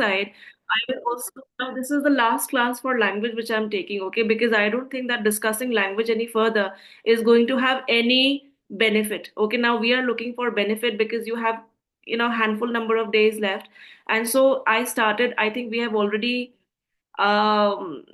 side, I will also, now this is the last class for language which I'm taking, okay? Because I don't think that discussing language any further is going to have any benefit. Okay, now we are looking for benefit because you have, handful number of days left. And so I started, I think we have already um,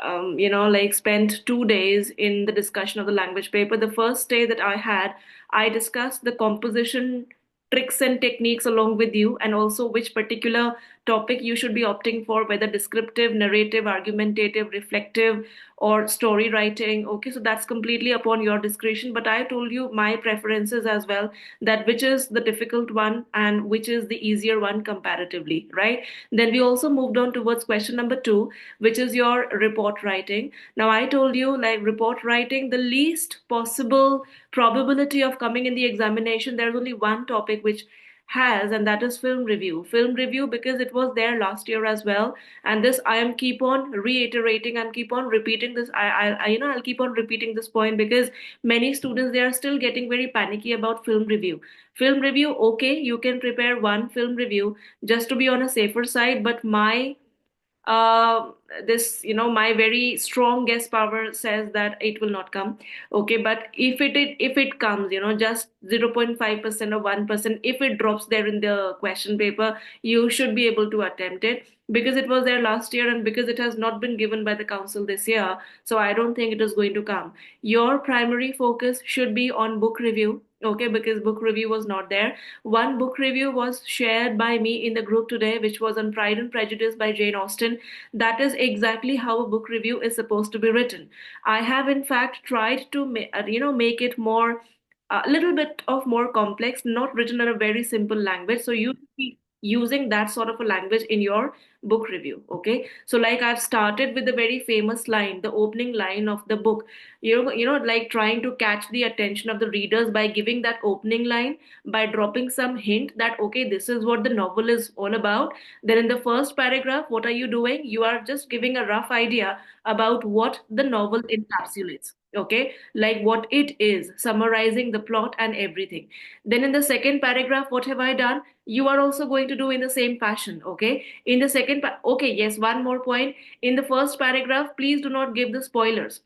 like spent 2 days in the discussion of the language paper. The first day that I had, I discussed the composition tricks and techniques along with you, and also which particular topic you should be opting for, whether descriptive, narrative, argumentative, reflective, or story writing. Okay, so that's completely upon your discretion. But I told you my preferences as well, that which is the difficult one and which is the easier one comparatively, right? Then we also moved on towards question number two, which is your report writing. Now, I told you, like, report writing, the least possible probability of coming in the examination, there's only one topic which has, and that is film review. Film review, because it was there last year as well. And this I am keep on reiterating, I'm keep on repeating this. I'll keep on repeating this point because many students, they are still getting very panicky about film review. Film review, okay, you can prepare one film review just to be on a safer side, but uh, my very strong guess power says that it will not come. Okay, but if it comes, just 0.5% or 1%, if it drops there in the question paper, you should be able to attempt it, because it was there last year and because it has not been given by the council this year. So I don't think it is going to come. Your primary focus should be on book review. Okay, because book review was not there. One book review was shared by me in the group today, which was on Pride and Prejudice by Jane Austen. That is exactly how a book review is supposed to be written. I have, in fact, tried to make it more, a little bit of more complex, not written in a very simple language. So you be using that sort of a language in your book review. Okay, so like I've started with the very famous line, the opening line of the book. Like trying to catch the attention of the readers by giving that opening line, by dropping some hint that okay, this is what the novel is all about. Then in the first paragraph, what are you doing? You are just giving a rough idea about what the novel encapsulates. Okay, like what it is, summarizing the plot and everything. Then in the second paragraph, what have I done? You are also going to do in the same fashion. Okay, in the okay, yes, one more point. In the first paragraph, please do not give the spoilers.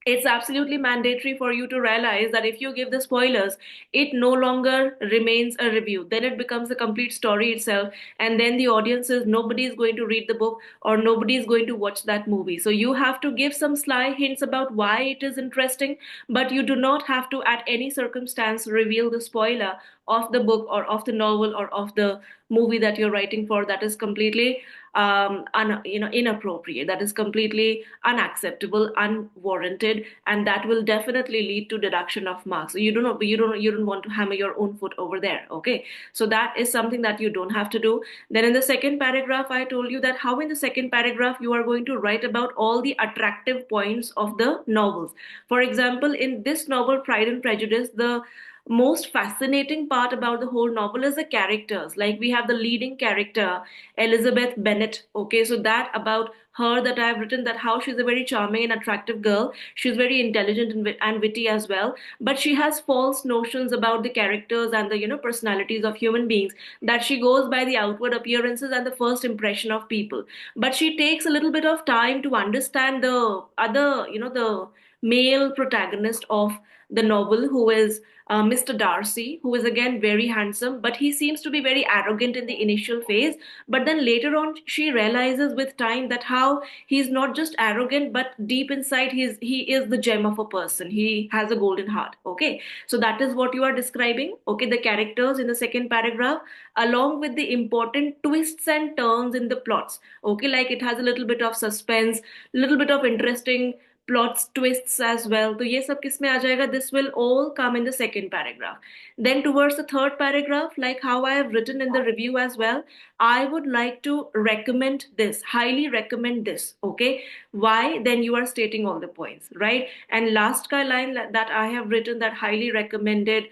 It's absolutely mandatory for you to realize that if you give the spoilers, it no longer remains a review. Then it becomes a complete story itself. And then the audience is, nobody is going to read the book or nobody is going to watch that movie. So you have to give some sly hints about why it is interesting, but you do not have to, at any circumstance, reveal the spoiler of the book or of the novel or of the movie that you're writing for. That is completely inappropriate. That is completely unacceptable, unwarranted, and that will definitely lead to deduction of marks. So you don't want to hammer your own foot over there. Okay, so that is something that you don't have to do. Then in the second paragraph, I told you that how in the second paragraph you are going to write about all the attractive points of the novels. For example, in this novel, Pride and Prejudice, the most fascinating part about the whole novel is the characters. Like we have the leading character, Elizabeth Bennet. Okay, so that about her that I've written, that how she's a very charming and attractive girl. She's very intelligent and witty as well, but she has false notions about the characters and the personalities of human beings, that she goes by the outward appearances and the first impression of people. But she takes a little bit of time to understand the other, the male protagonist of the novel, who is Mr. Darcy, who is again very handsome, but he seems to be very arrogant in the initial phase. But then later on, she realizes with time that how he's not just arrogant, but deep inside, he is the gem of a person. He has a golden heart. Okay, so that is what you are describing. Okay, the characters in the second paragraph, along with the important twists and turns in the plots. Okay, like it has a little bit of suspense, little bit of interesting plots, twists as well. तो ये सब किस में आ जाएगा? This will all come in the second paragraph. Then towards the third paragraph, like how I have written in the review as well, I would like to recommend this, highly recommend this. Okay, why? Then you are stating all the points, right? And last ka line that I have written, that highly recommended,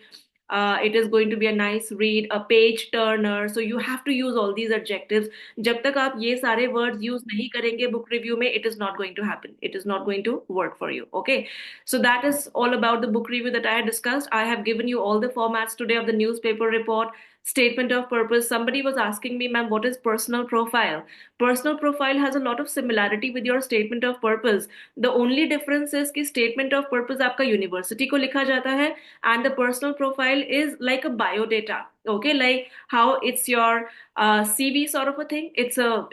it is going to be a nice read, a page turner. So you have to use all these adjectives. जब तक आप ये सारे words use नहीं करेंगे book review में, it is not going to happen. It is not going to work for you. Okay, so that is all about the book review that I had discussed. I have given you all the formats today of the newspaper report, Statement of purpose. Somebody was asking me, ma'am, what is personal profile? Personal profile has a lot of similarity with your statement of purpose. The only difference is कि statement of purpose आपका university को लिखा जाता है, and the personal profile is like a biodata. Okay, like how it's your CV sort of a thing. It's a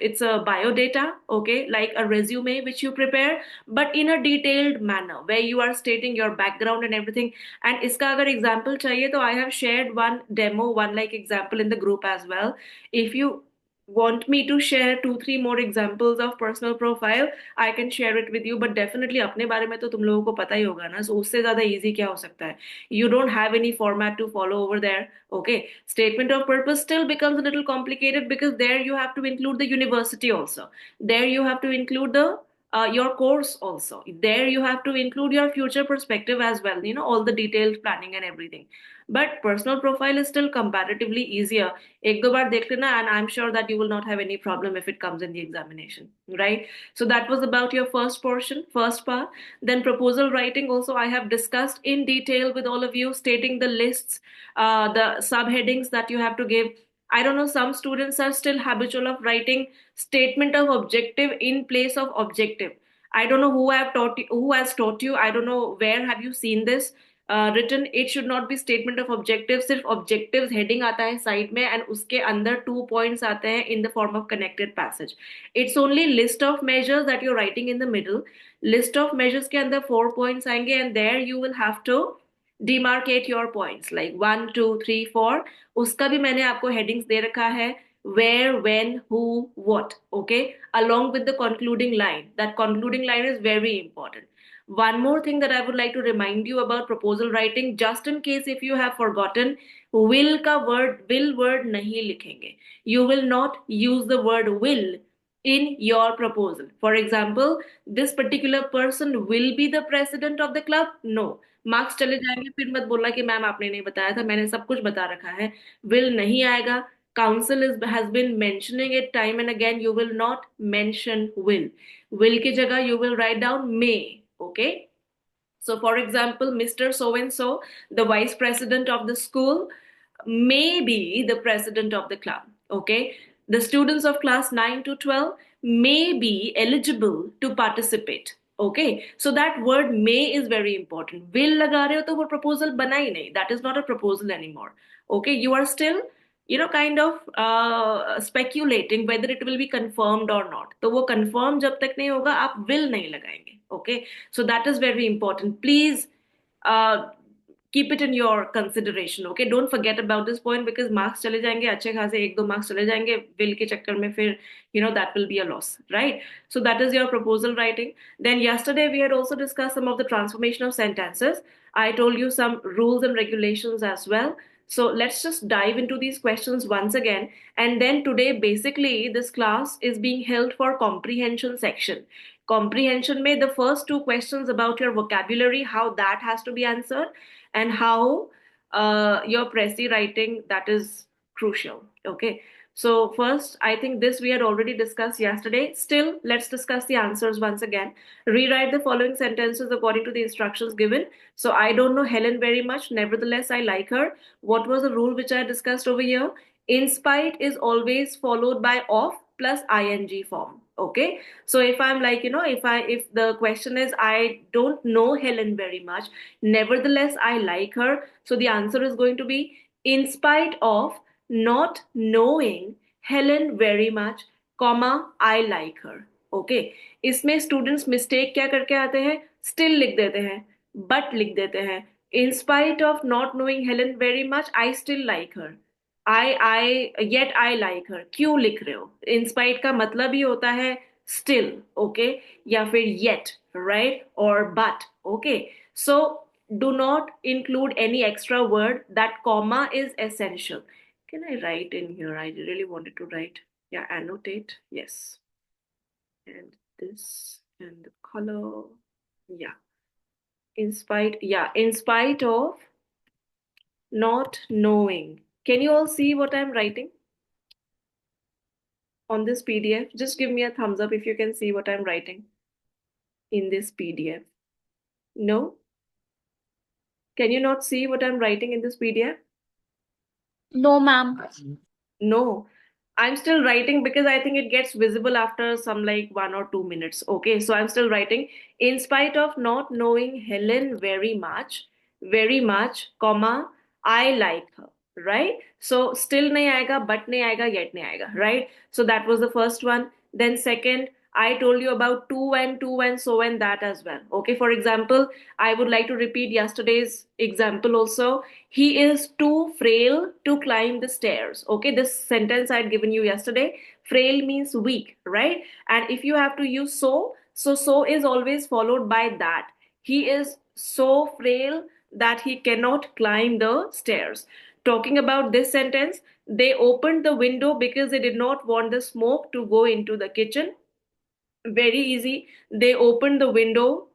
biodata. Okay, like a resume which you prepare, but in a detailed manner where you are stating your background and everything. And इसका अगर example चाहिए तो I have shared one demo, one like example in the group as well. If you want me to share 2 3 more examples of personal profile, I can share it with you, but definitely अपने बारे में तो तुम लोगों को पता ही होगा ना, so उससे ज्यादा easy क्या हो सकता है? You don't have any format to follow over there. Okay, statement of purpose still becomes a little complicated because there you have to include the university also. There you have to include the your course also. There you have to include your future perspective as well, you know, all the detailed planning and everything. But personal profile is still comparatively easier. एक दो बार देख लेना, and I'm sure that you will not have any problem if it comes in the examination, right? So that was about your first portion, first part. Then proposal writing also I have discussed in detail with all of you, stating the lists, the subheadings that you have to give. I don't know, some students are still habitual of writing statement of objective in place of objective. I don't know who has taught you. I don't know where have you seen this written. It should not be statement of objective. सिर्फ objectives heading आता है side में, and उसके अंदर 2 points आते हैं in the form of connected passage. It's only list of measures that you're writing in the middle. List of measures के अंदर 4 points आएंगे, and there you will have to demarcate your points like 1 2 3 4. उसका भी मैंने आपको headings दे रखा है, where, when, who, what. Okay, along with the concluding line. That concluding line is very important. One more thing that I would like to remind you about proposal writing, just in case if you have forgotten, will word nahi likhenge. You will not use the word will in your proposal. For example, this particular person will be the president of the club. No, marks चले जाएंगे, फिर मत बोलना कि ma'am आपने नहीं बताया था, मैंने सब कुछ बता रखा है. विल नहीं आएगा. Council has been mentioning it time and again. You will not mention will की जगह you will write down may. Okay, so for example, Mr. So and so, the vice president of the school, may be the president of the club. Okay, the students of class 9 to 12 may be eligible to participate. Okay, so that word may is very important. Will लगा रहे हो तो वो proposal बना ही नहीं. That is not a proposal anymore. Okay, you are still, you know, kind of speculating whether it will be confirmed or not. तो वो confirm जब तक नहीं होगा आप will नहीं लगाएंगे. Okay, so that is very important. Please uh, keep it in your consideration. Okay, don't forget about this point because marks चले जाएंगे अच्छे खासे, एक दो marks चले जाएंगे will के चक्कर में, फिर you know that will be a loss, right? So that is your proposal writing. Then yesterday we had also discussed some of the transformation of sentences. I told you some rules and regulations as well. So let's just dive into these questions once again. And then today, basically, this class is being held for comprehension section. Comprehension may the first two questions about your vocabulary, how that has to be answered, and how your Prezi writing, that is crucial. Okay. So first, I think this we had already discussed yesterday. Still, let's discuss the answers once again. Rewrite the following sentences according to the instructions given. So I don't know Helen very much. Nevertheless, I like her. What was the rule which I discussed over here? In spite is always followed by of plus ing form. Okay. So if I'm like, you know, if the question is I don't know Helen very much, nevertheless I like her. So the answer is going to be in spite of not knowing Helen very much, comma I like her. Okay. इसमें students mistake क्या करके आते हैं, still लिख देते हैं, but लिख देते हैं. In spite of not knowing Helen very much, I still like her. Yet I like her. क्यों लिख रहे हो? In spite का मतलब ही होता है still, okay? या फिर yet, right? Or but, okay? So do not include any extra word. That comma is essential. Can I write in here? I really wanted to write. Yeah, annotate. Yes. And this and the color. Yeah. In spite of not knowing. Can you all see what I'm writing on this PDF? Just give me a thumbs up if you can see what I'm writing in this PDF. No? Can you not see what I'm writing in this PDF? No, ma'am. No, I'm still writing because I think it gets visible after some like 1 or 2 minutes. Okay, so I'm still writing. In spite of not knowing Helen very much, comma, I like her. Right? So still nahi aayega, but nahi aayega, yet nahi aayega. Right? So that was the first one. Then second, I told you about to and so and that as well. Okay, for example, I would like to repeat yesterday's example also. He is too frail to climb the stairs. Okay, this sentence I had given you yesterday. Frail means weak, right? And if you have to use so is always followed by that. He is so frail that he cannot climb the stairs. Talking about this sentence, they opened the window because they did not want the smoke to go into the kitchen. Very easy. They opened the window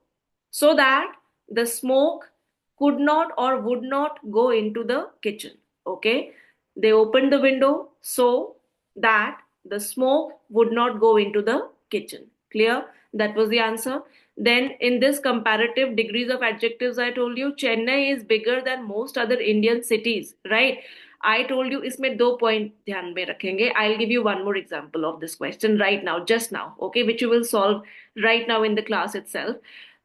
so that the smoke could not or would not go into the kitchen. Okay, they opened the window so that the smoke would not go into the kitchen. Clear? That was the answer. Then in this comparative degrees of adjectives, I told you Chennai is bigger than most other Indian cities, right? I told you इसमें दो point ध्यान में रखेंगे. I'll give you one more example of this question right now, just now, okay, which you will solve right now in the class itself.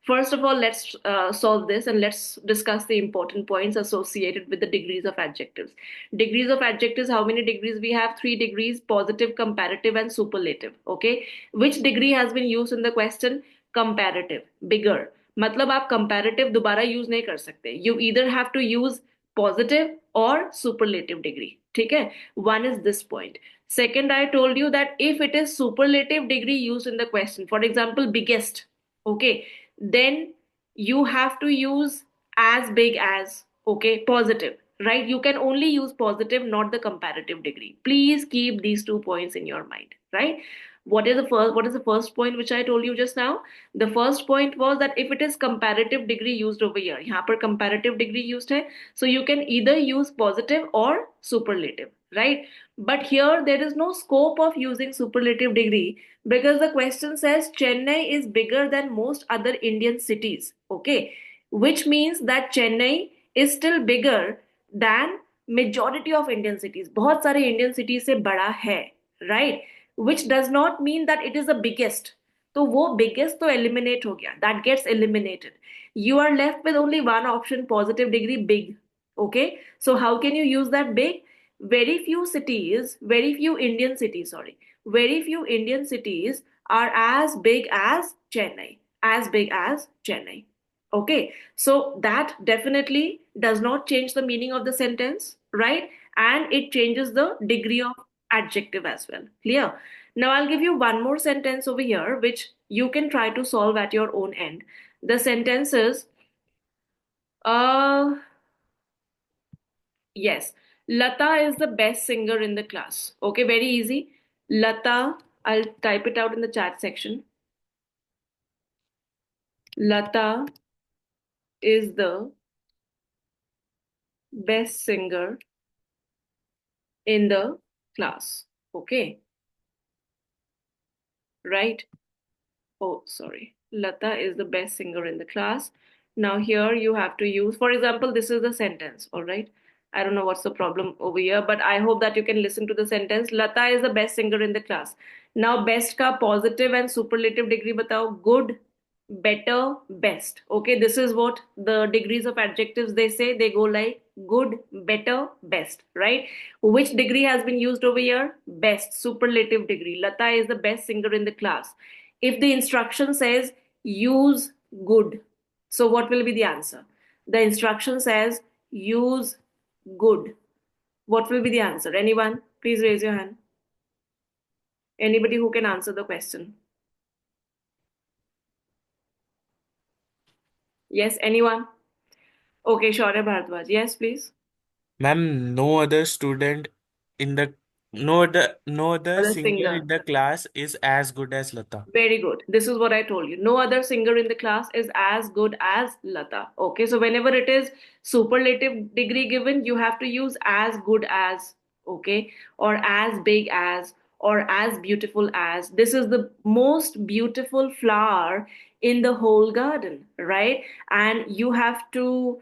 First of all, let's solve this and let's discuss the important points associated with the degrees of adjectives. Degrees of adjectives, how many degrees we have? 3 degrees: positive, comparative, and superlative. Okay. Which degree has been used in the question? Comparative, bigger. मतलब आप comparative दोबारा use नहीं कर सकते. You either have to use positive or superlative degree. ठीक है? One is this point. Second, I told you that if it is superlative degree used in the question, for example, biggest, okay, then you have to use as big as, okay, positive, right? You can only use positive, not the comparative degree. Please keep these 2 points in your mind, right? What is the first point which I told you just now? The first point was that if it is comparative degree used over here, यहाँ पर comparative degree used है, so you can either use positive or superlative, right? But here there is no scope of using superlative degree because the question says Chennai is bigger than most other Indian cities. Okay, which means that Chennai is still bigger than majority of Indian cities. बहुत सारे Indian cities से बड़ा है, right? Which does not mean that it is the biggest. तो वो biggest तो eliminate हो गया. That gets eliminated. You are left with only one option, positive degree, big. Okay, so how can you use that big? Very few Indian cities, sorry, very few Indian cities are as big as Chennai, as big as Chennai. Okay, so that definitely does not change the meaning of the sentence, right? And it changes the degree of adjective as well. Clear? Now I'll give you one more sentence over here, which you can try to solve at your own end. The sentence is, uh, yes, Lata is the best singer in the class. Okay, very easy. Lata, I'll type it out in the chat section. Lata is the best singer in the class. Okay, right? Oh, sorry. Lata is the best singer in the class. Now, here you have to use, for example, this is the sentence, all right? I don't know what's the problem over here, but I hope that you can listen to the sentence. Lata is the best singer in the class. Now, best ka positive and superlative degree batao. Good, better, best. Okay, this is what the degrees of adjectives they say. They go like good, better, best, right? Which degree has been used over here? Best, superlative degree. Lata is the best singer in the class. If the instruction says use good, so what will be the answer? The instruction says use good. What will be the answer? Anyone? Please raise your hand. Anybody who can answer the question. Yes, anyone? Okay, Shaurya Bhardwaj. Yes, please. Ma'am, in the no other Other singer singer. in the class is as good as Lata. Very good. This is what I told you. No other singer in the class is as good as Lata. Okay, so whenever it is superlative degree given, you have to use as good as, okay, or as big as, or as beautiful as. This is the most beautiful flower in the whole garden, right? And you have to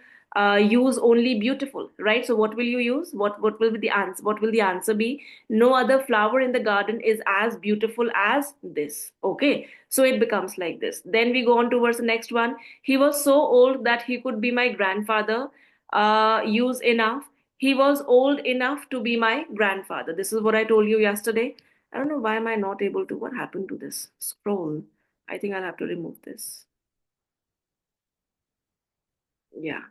use only beautiful, right? So what will you use? What will be the answer? What will the answer be? No other flower in the garden is as beautiful as this. Okay, so it becomes like this. Then we go on towards the next one. He was so old that he could be my grandfather. Use enough. He was old enough to be my grandfather. This is what I told you yesterday. I don't know why am I not able to. What happened to this scroll? I think I'll have to remove this. Yeah.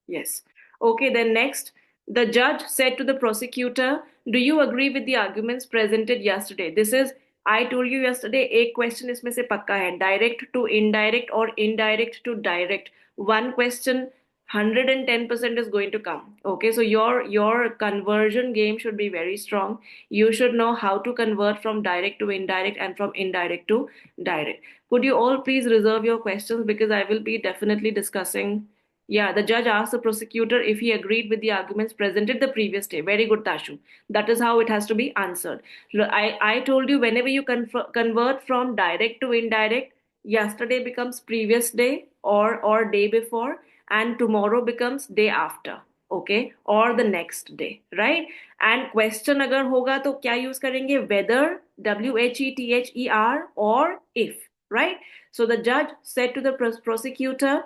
Yes. Okay, then next, the judge said to the prosecutor, do you agree with the arguments presented yesterday? This is, I told you yesterday, एक question इसमें से पक्का है, direct to indirect or indirect to direct. One question, 110% is going to come. Okay, so your conversion game should be very strong. You should know how to convert from direct to indirect and from indirect to direct. Could you all please reserve your questions because I will be definitely discussing. Yeah, the judge asked the prosecutor if he agreed with the arguments presented the previous day. Very good, Tashu. That is how it has to be answered. I told you whenever you convert from direct to indirect, yesterday becomes previous day or day before, and tomorrow becomes day after. Okay, or the next day, right? And question अगर होगा तो क्या use करेंगे? Whether, WHETHER, or if, right? So the judge said to the prosecutor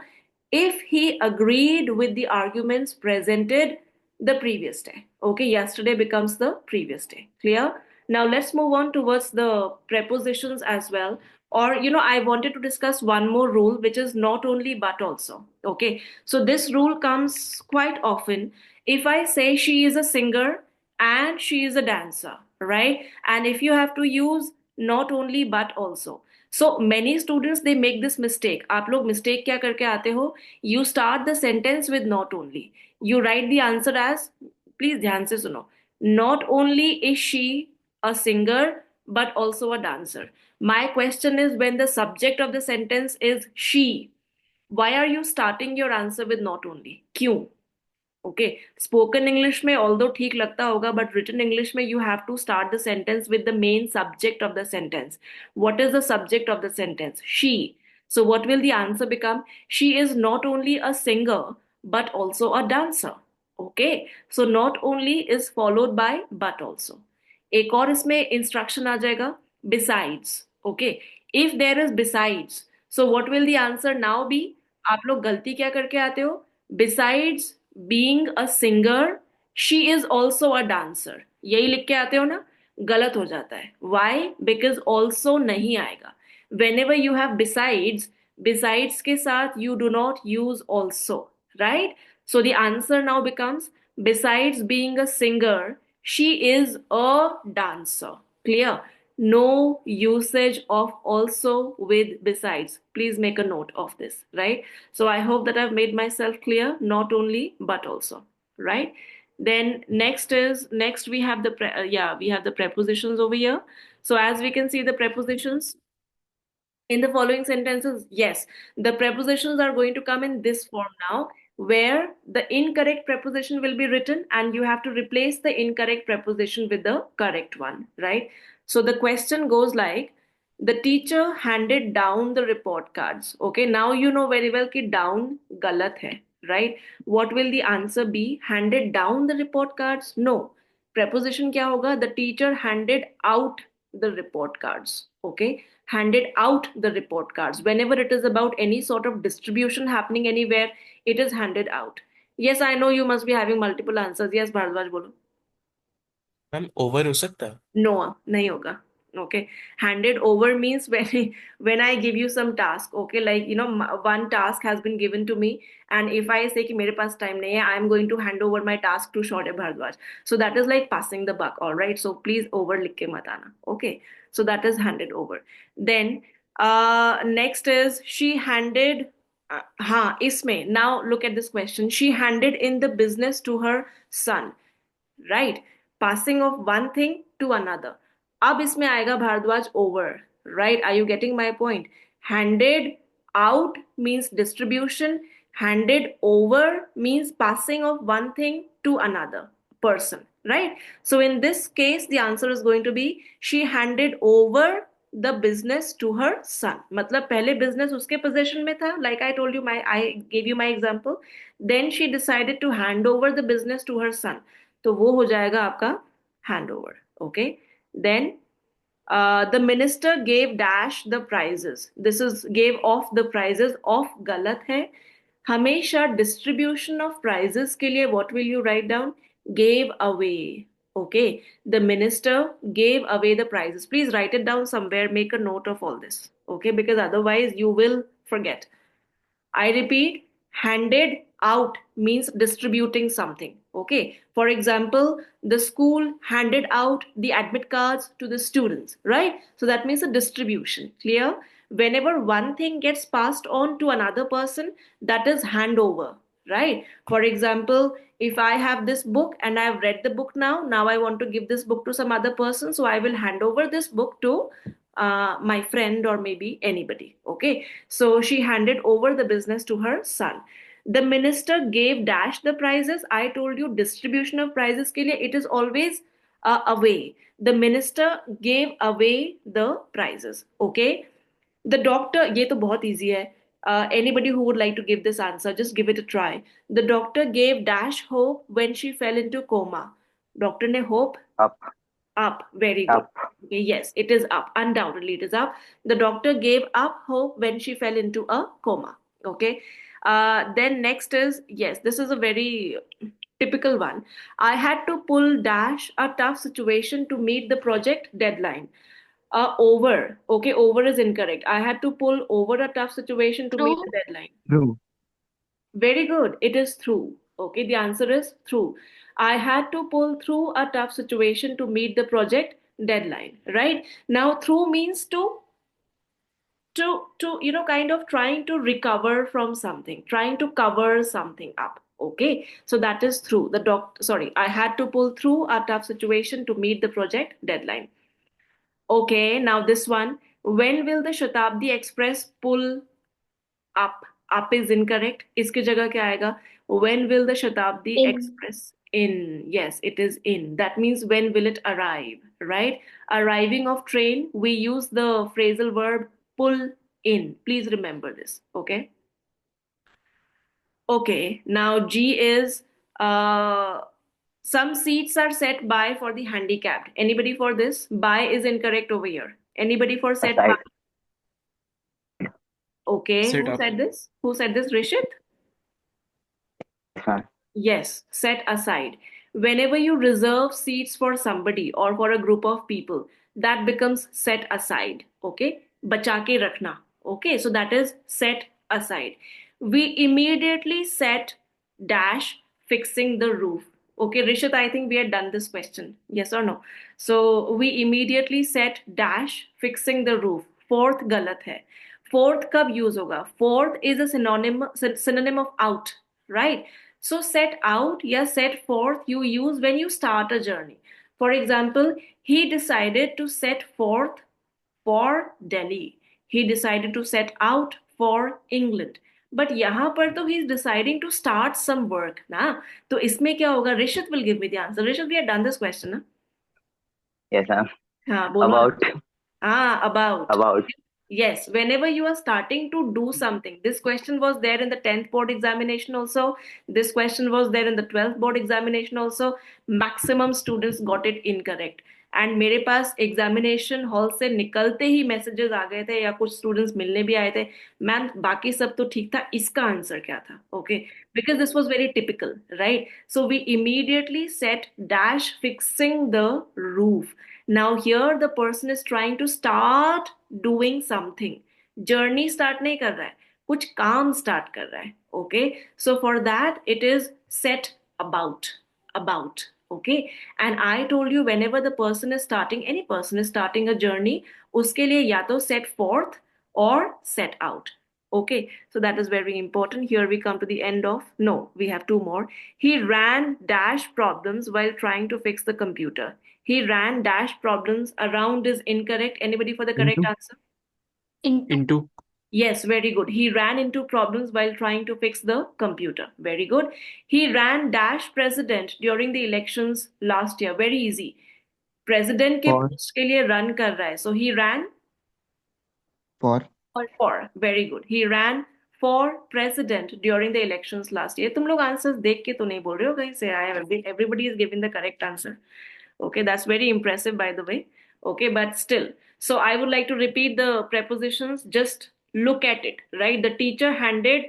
if he agreed with the arguments presented the previous day. Okay, yesterday becomes the previous day. Clear? Now let's move on towards the prepositions as well. Or, I wanted to discuss one more rule, which is not only but also. Okay, so this rule comes quite often. If I say she is a singer and she is a dancer, right? And if you have to use not only but also, so many students they make this mistake. आप लोग mistake क्या करके आते हो? You start the sentence with not only. You write the answer as, please ध्यान से सुनो. Not only is she a singer, but also a dancer. My question is, when the subject of the sentence is she, why are you starting your answer with not only? क्यों? Okay, spoken English में although ठीक लगता होगा but written English में you have to start the sentence with the main subject of the sentence. What is the subject of the sentence? She. So what will the answer become? She is not only a singer but also a dancer. Okay, so not only is followed by but also. एक और इसमें instruction आ जाएगा, besides. Okay, if there is besides, so what will the answer now be? आप लोग गलती क्या करके आते हो? Besides being a singer, she is also a dancer. यही लिख के आते हो ना? गलत हो जाता है. Why? Because also नहीं आएगा. Whenever you have besides, besides के साथ you do not use also, right? So the answer now becomes, besides being a singer, she is a dancer. Clear? No usage of also with besides. Please make a note of this, right? So I hope that I've made myself clear, not only but also, right? Then next we have we have the prepositions over here. So as we can see the prepositions in the following sentences, yes, the prepositions are going to come in this form now, where the incorrect preposition will be written and you have to replace the incorrect preposition with the correct one, right? So the question goes like, the teacher handed down the report cards. Okay, now you know very well कि down galat hai, right? What will the answer be? Handed down the report cards? No. Preposition क्या होगा? The teacher handed out the report cards. Okay, handed out the report cards. Whenever it is about any sort of distribution happening anywhere, it is handed out. Yes, I know you must be having multiple answers. Yes, Bharadwaj, bolo. Ma'am over हो सकता है? No, nahi hoga. Okay, handed over means when I give you some task. Okay, like one task has been given to me, and if I say कि मेरे पास time नहीं है, I am going to hand over my task to Shaurya Bharadwaj. So that is like passing the buck. All right. So please over लिख के मत आना. Okay. So that is handed over. Then next is she handed. हाँ इसमें now look at this question. She handed in the business to her son. Right, passing of one thing to another. अब इसमें आएगा Bhardwaj over. Right, are you getting my point? Handed out means distribution, handed over means passing of one thing to another person, right? So in this case the answer is going to be, she handed over the business to her son. मतलब पहले business उसके possession में था, like I told you, I gave you my example. Then she decided to hand over the business to her son. तो वो हो जाएगा आपका handover. Okay. Then the minister gave dash the prizes. This is gave off the prizes. Off गलत है. हमेशा distribution of prizes के लिए what will you write down? Gave away. Okay. The minister gave away the prizes. Please write it down somewhere. Make a note of all this. Okay. Because otherwise you will forget. I repeat, handed out means distributing something. Okay. For example, the school handed out the admit cards to the students, right? So that means a distribution. Clear? Whenever one thing gets passed on to another person, that is handover, right? For example, if I have this book and I've read the book now I want to give this book to some other person, so I will hand over this book to my friend or maybe anybody. Okay, so she handed over the business to her son. The minister gave dash the prizes. I told you distribution of prizes ke liye it is always away. The minister gave away the prizes. Okay, the doctor, ये तो बहुत easy है. Anybody who would like to give this answer, just give it a try. The doctor gave dash hope when she fell into coma. Doctor ने hope Up. up. Very good. Up. Okay, yes, it is up. Undoubtedly, it is up. The doctor gave up hope when she fell into a coma. Okay. Then next is, yes, this is a very typical one. I had to pull dash a tough situation to meet the project deadline. Over. Okay, over is incorrect. I had to pull over a tough situation to meet True. the deadline. True. Very good. It is through. Okay, the answer is through. I had to pull through a tough situation to meet the project deadline, right? Now, through means to kind of trying to recover from something, trying to cover something up. Okay, so that is through. Sorry, I had to pull through a tough situation to meet the project deadline. Okay, now this one. When will the Shatabdi Express pull up? Up is incorrect. इसकी जगह क्या आएगा? When will the Shatabdi In. Express in? Yes, it is in. That means when will it arrive, right? Arriving of train, we use the phrasal verb pull in. Please remember this, okay? Okay, now G is some seats are set by for the handicapped. Anybody for this? By is incorrect over here. Anybody for set by? Aside. Okay, Sit who up. said this? Who said this? Rishit? Yes, ma'am. Yes, set aside. Whenever you reserve seats for somebody or for a group of people, that becomes set aside. Okay? Bacha ke rakhna. Okay, so that is set aside. We immediately set dash fixing the roof. Okay, Rishit, I think we had done this question. Yes or no? So we immediately set dash fixing the roof. Fourth galat hai. Fourth कब use होगा? Fourth is a synonym of out, right? So set out या set forth you use when you start a journey. For example, he decided to set forth for Delhi. He decided to set out for England. But यहाँ पर तो he is deciding to start some work ना. तो इसमें क्या होगा? Rishit will give me the answer. Rishit, we had done this question ना. Yes, ma'am. हाँ बोलो. About. About. About. Yes, whenever you are starting to do something, this question was there in the 10th board examination also. This question was there in the 12th board examination also. Maximum students got it incorrect. And मेरे पास examination hall से निकलते ही messages आ गए थे या कुछ students मिलने भी आए थे, मैम बाकी सब तो ठीक था, इसका आंसर क्या था? Okay, because this was very typical, right? So we immediately set dash fixing the roof. Now here the person is trying to start doing something. Journey start नहीं कर रहा है, कुछ काम start कर रहा है. Okay, so for that it is set about. Okay, and I told you whenever the person is starting, any person is starting a journey, उसके लिए या तो set forth or set out. Okay, so that is very important. Here we come to the end of, no, we have two more. He ran dash problems while trying to fix the computer. He ran dash problems around is incorrect. Anybody for the correct Into. answer? Into. Yes, very good. He ran into problems while trying to fix the computer. Very good. He ran dash president during the elections last year. Very easy. President के For. post के लिए run कर रहा है. So he ran For For, very good. He ran for president during the elections last year. तुम लोग answers देख के तो नहीं बोल रहे हो कहीं से आया? Everybody is giving the correct answer. Okay, that's very impressive, by the way. Okay, but still. So I would like to repeat the prepositions. Just look at it, right? The teacher handed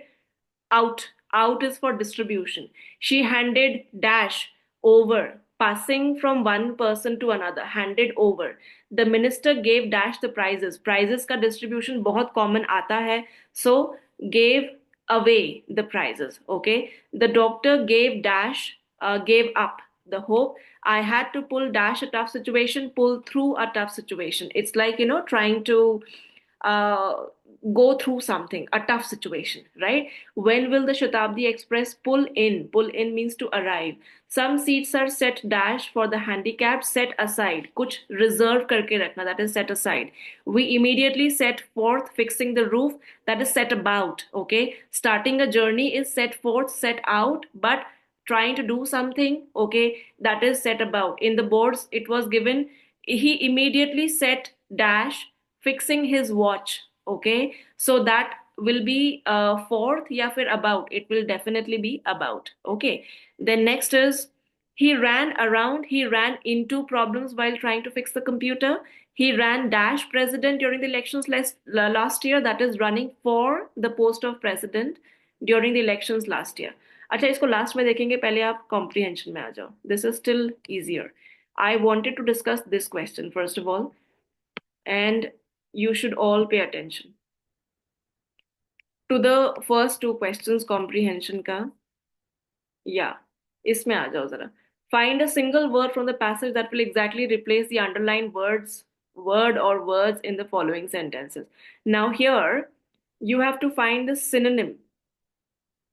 out. Out is for distribution. She handed dash over, passing from one person to another, handed over. The minister gave dash the prizes. Prizes का distribution बहुत common आता है. So gave away the prizes. Okay. The doctor gave dash, gave up the hope. I had to pull dash a tough situation, pull through a tough situation. It's like, trying to uh, go through something, a tough situation, right? When will the Shatabdi Express pull in? Pull in means to arrive. Some seats are set dash for the handicapped, set aside. Kuch reserve karke rakhna, that is set aside. We immediately set forth, fixing the roof, that is set about, okay? Starting a journey is set forth, set out, but trying to do something, okay, that is set about. In the boards, it was given, he immediately set dash fixing his watch, okay, so that will be fourth ya fir about, it will definitely be about, okay. Then next is he ran around, he ran into problems while trying to fix the computer. He ran dash president during the elections last year, that is running for the post of president during the elections last year. अच्छा, इसको last में देखेंगे, पहले आप comprehension में आ जाओ. This is still easier. I wanted to discuss this question first of all, and you should all pay attention to the first two questions comprehension का. Yeah, इसमें आ जाओ जरा. Find a single word from the passage that will exactly replace the underlined word or words in the following sentences. Now here you have to find the synonym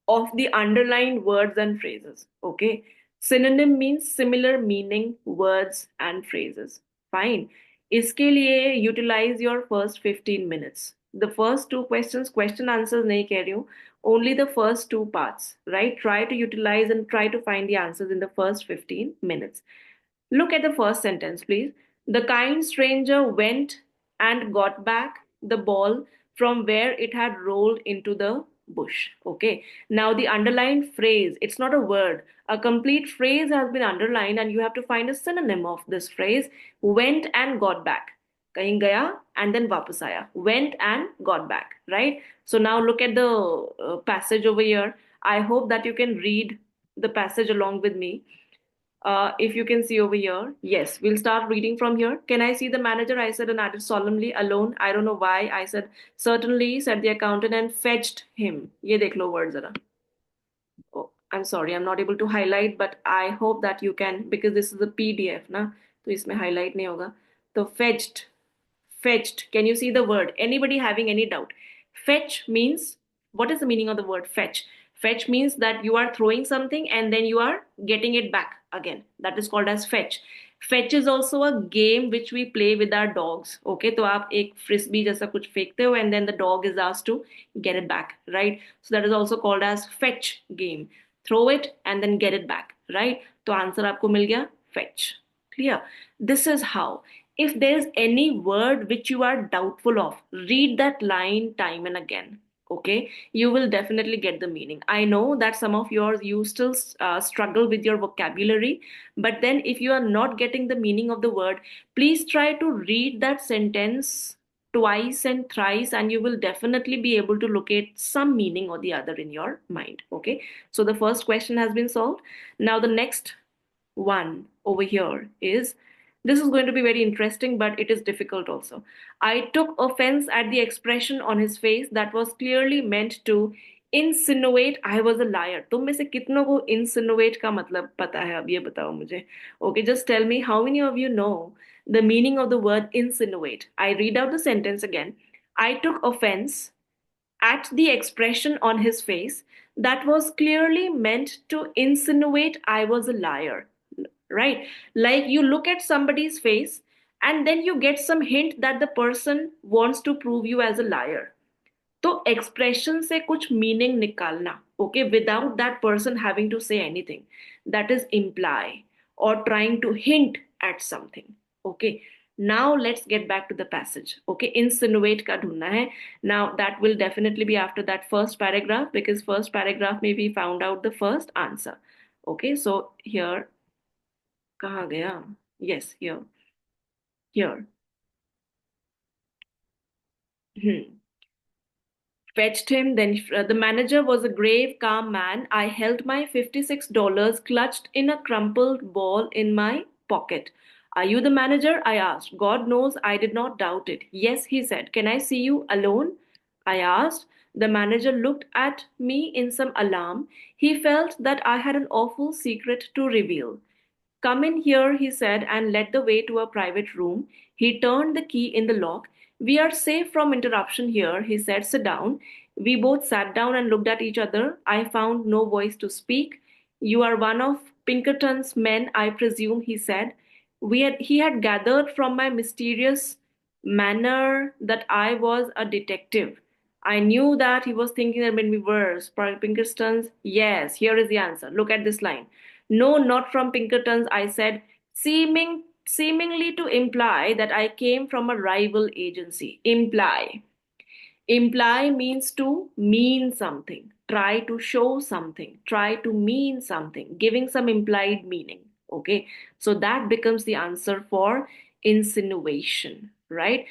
of the underlined words and phrases. Okay. Synonym means similar meaning words and phrases. Fine. इसके लिए utilize your first 15 minutes. The first two questions, question answers नहीं कह रही हूँ. Only the first two parts, right? Try to utilize and try to find the answers in the first 15 minutes. Look at the first sentence, please. The kind stranger went and got back the ball from where it had rolled into the bush. Okay. Now, the underlined phrase, it's not a word. A complete phrase has been underlined, and you have to find a synonym of this phrase. Went and got back. कहीं गया and then वापस आया. Went and got back, right? So now look at the passage over here. I hope that you can read the passage along with me. If you can see over here, yes, we'll start reading from here. Can I see the manager? I said and added solemnly, alone. I don't know why. I said, certainly, said the accountant and fetched him. Ye dekh lo word zara. Oh, I'm sorry, I'm not able to highlight, but I hope that you can, because this is a PDF, na? तो इसमें highlight नहीं होगा. तो fetched. Can you see the word? Anybody having any doubt? Fetch means, what is the meaning of the word fetch? Fetch means that you are throwing something and then you are getting it back again. That is called as fetch. Fetch is also a game which we play with our dogs. Okay, तो आप एक frisbee जैसा कुछ फेंकते हो and then the dog is asked to get it back, right? So that is also called as fetch game. Throw it and then get it back, right? तो answer आपको मिल गया fetch. Clear? This is how. If there's any word which you are doubtful of, read that line time and again. Okay, you will definitely get the meaning. I know that some of yours you still struggle with your vocabulary, but then if you are not getting the meaning of the word, please try to read that sentence twice and thrice, and you will definitely be able to locate some meaning or the other in your mind. Okay, so the first question has been solved. Now the next one over here is, this is going to be very interesting, but it is difficult also. I took offense at the expression on his face that was clearly meant to insinuate I was a liar. तुम में से कितनों को insinuate का मतलब पता है? अब ये बताओ मुझे. Okay, just tell me how many of you know the meaning of the word insinuate. I read out the sentence again. I took offense at the expression on his face that was clearly meant to insinuate I was a liar. Right? Like you look at somebody's face and then you get some hint that the person wants to prove you as a liar. तो expression से कुछ meaning निकालना, okay, without that person having to say anything, that is imply or trying to hint at something. Okay, Now let's get back to the passage. Okay, insinuate का ढूंढना है. Now that will definitely be after that first paragraph, because first paragraph में we found out the first answer. Okay, so here कहाँ गया? Yes, here. Hmm. Fetched him. Then the manager was a grave, calm man. I held my $56 clutched in a crumpled ball in my pocket. Are you the manager? I asked. God knows I did not doubt it. Yes, he said. Can I see you alone? I asked. The manager looked at me in some alarm. He felt that I had an awful secret to reveal. Come in here, he said, and led the way to a private room. He turned the key in the lock. We are safe from interruption here, he said. Sit down. We both sat down and looked at each other. I found no voice to speak. You are one of Pinkerton's men, I presume, he said. He had gathered from my mysterious manner that I was a detective. I knew that he was thinking that when we were Pinkerton's. Yes, here is the answer. Look at this line. No, not from Pinkerton's, I said, seemingly to imply that I came from a rival agency. Imply. Imply means to mean something, try to show something, try to mean something, giving some implied meaning. Okay, so that becomes the answer for insinuation, right?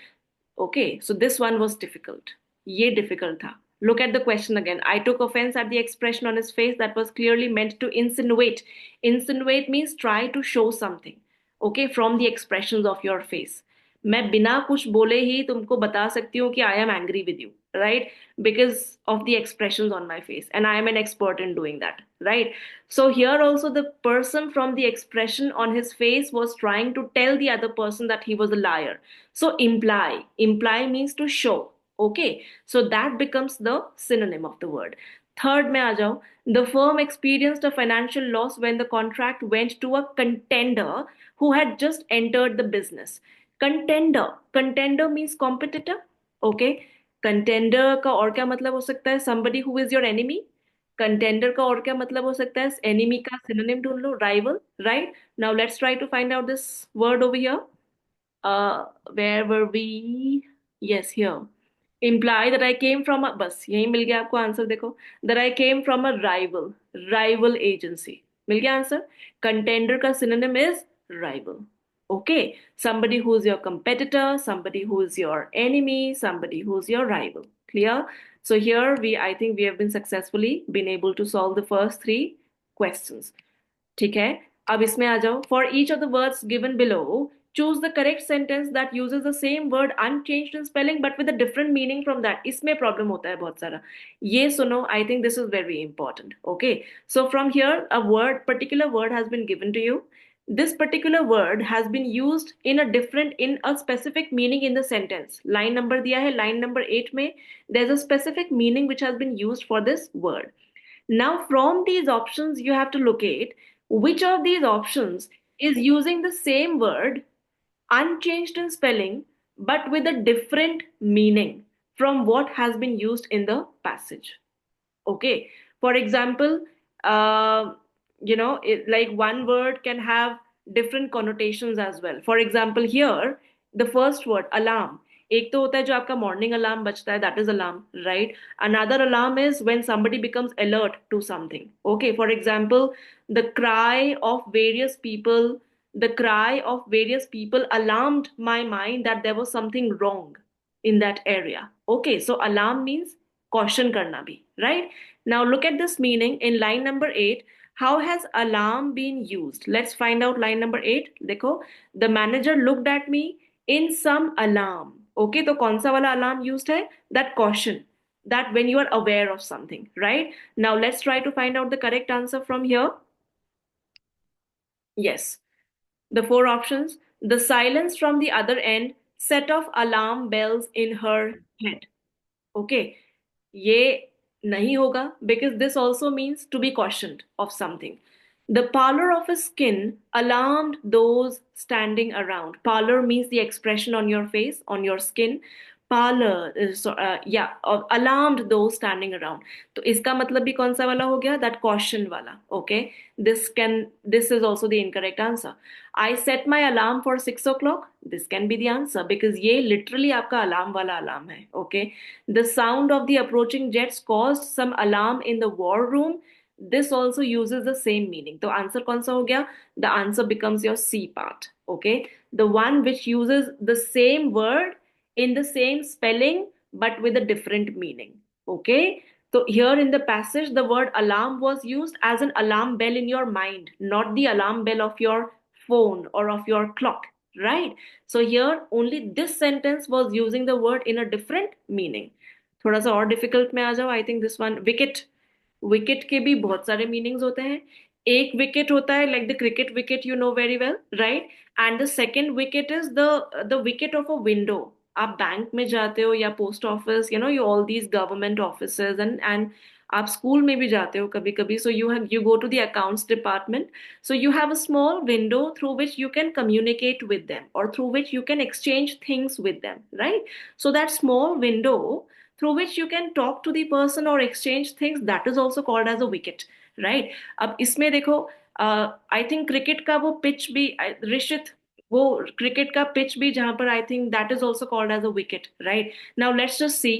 Okay, so this one was difficult. ये difficult था. Look at the question again. I took offense at the expression on his face that was clearly meant to insinuate. Insinuate means try to show something. Okay, from the expressions of your face. मैं बिना कुछ बोले ही तुमको बता सकती हूँ कि I am angry with you, right? Because of the expressions on my face, and I am an expert in doing that, right? So here also the person from the expression on his face was trying to tell the other person that he was a liar. So imply means to show. Okay, so that becomes the synonym of the word. Third में आ जाओ. The firm experienced a financial loss when the contract went to a contender who had just entered the business. Contender means competitor. Okay, contender का और क्या मतलब हो सकता है? Somebody who is your enemy. Contender का और क्या मतलब हो सकता है? Enemy का synonym ढूंढ लो. Rival, right? Now let's try to find out this word over here. Where were we? Yes, here. Imply that I came from a, बस यही मिल गया आपको आंसर. देखो, that I came from a rival agency. मिल गया answer. Contender का synonym is rival. Okay, somebody who's your competitor, somebody who's your enemy, somebody who's your rival. Clear? So here I think we have been able to solve the first three questions. ठीक है, अब इसमें आ जाओ. For each of the words given below, choose the correct sentence that uses the same word unchanged in spelling but with a different meaning from that. इसमें problem होता है बहुत सारा. ये सुनो, I think this is very important. Okay, so from here particular word has been given to you. This particular word has been used in a specific meaning in the sentence. Line number दिया है, line number 8 में there's a specific meaning which has been used for this word. Now from these options you have to locate which of these options is using the same word unchanged in spelling but with a different meaning from what has been used in the passage. Okay, for example, like one word can have different connotations as well. For example, here the first word alarm, एक तो होता है जो आपका morning alarm बजता है, that is alarm, right? Another alarm is when somebody becomes alert to something. Okay, for example, the cry of various people the cry of various people alarmed my mind that there was something wrong in that area. Okay, so alarm means caution karna bhi, right? Now look at this meaning in line number 8. How has alarm been used? Let's find out line number 8. देखो, the manager looked at me in some alarm. Okay, तो कौन सा वाला alarm used है? That caution, that when you are aware of something, right? Now let's try to find out the correct answer from here. Yes, the four options. The silence from the other end set off alarm bells in her head. Okay, ये नहीं होगा because this also means to be cautioned of something. The pallor of his skin alarmed those standing around. Pallor means the expression on your face, on your skin. parlor, yeah, or alarmed those standing around. तो इसका मतलब भी कौन सा वाला हो गया? That caution वाला. Okay, this is also the incorrect answer. I set my alarm for 6 o'clock. This can be the answer because ये literally आपका alarm वाला alarm है. Okay, the sound of the approaching jets caused some alarm in the war room. This also uses the same meaning. तो answer कौन सा हो गया? The answer becomes your C part. Okay, the one which uses the same word in the same spelling but with a different meaning. Okay, so here in the passage the word alarm was used as an alarm bell in your mind, not the alarm bell of your phone or of your clock, right? So here only this sentence was using the word in a different meaning. थोड़ा सा और difficult में आ जाओ. I think this one, wicket. Wicket के भी बहुत सारे meanings होते हैं. एक विकेट होता है like the cricket wicket, you know very well, right? And the second wicket is the wicket of a window. आप बैंक में जाते हो या post office, you know, you all these government offices, and आप school में भी जाते हो कभी कभी. So you go to the accounts department. So you have a small window through which you can communicate with them or through which you can exchange things with them, right? So that small window through which you can talk to the person or exchange things, that is also called as a wicket, right? अब इसमें देखो, I think cricket का वो pitch भी, ऋषित, वो cricket का pitch भी जहां पर, I think that is also called as a wicket, right? Now let's just see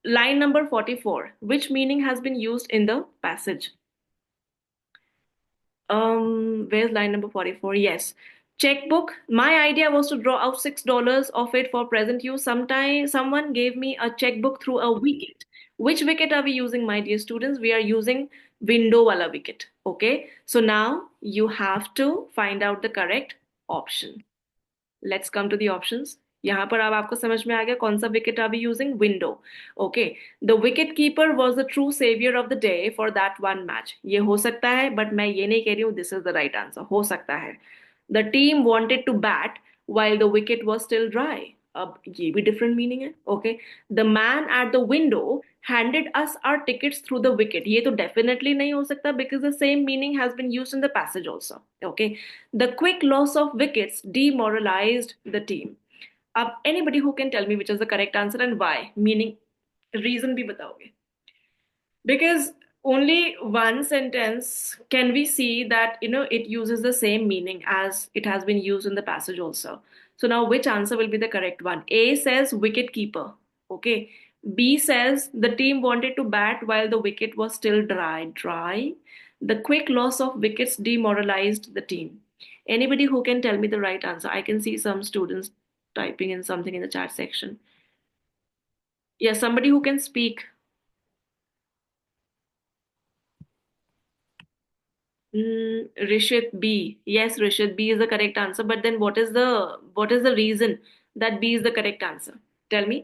line number 44. Which meaning has been used in the passage? Where's line number 44? Yes. Checkbook. My idea was to draw out $6 of it for present use. Sometime someone gave me a checkbook through a wicket. Which wicket are we using, my dear students? We are using window wala wicket. Okay. So now you have to find out the correct option. Let's come to the options. यहाँ पर अब आपको समझ में आ गया कौन सा wicket are we using? Window. Okay. The wicket keeper was the true saviour of the day for that one match. ये हो सकता है, बट मैं ये नहीं कह रही हूँ this is the right answer. हो सकता है. The team wanted to bat while the wicket was still dry. अब ये भी डिफरेंट मीनिंग है. Okay. The man at the window handed us our tickets through the wicket. ये तो definitely नहीं हो सकता because the same meaning has been used in the passage also. Okay. The quick loss of wickets demoralized the team. अब anybody who can tell me which is the correct answer and why? Meaning, reason भी बताओगे? Because only one sentence can we see that, you know, it uses the same meaning as it has been used in the passage also. So now which answer will be the correct one? A says wicket keeper. Okay. B says the team wanted to bat while the wicket was still dry. The quick loss of wickets demoralized the team. Anybody who can tell me the right answer? I can see some students typing in something in the chat section. Yeah, somebody who can speak. Rishit, B. Yes, Rishit, B is the correct answer. But then what is the reason that B is the correct answer? Tell me.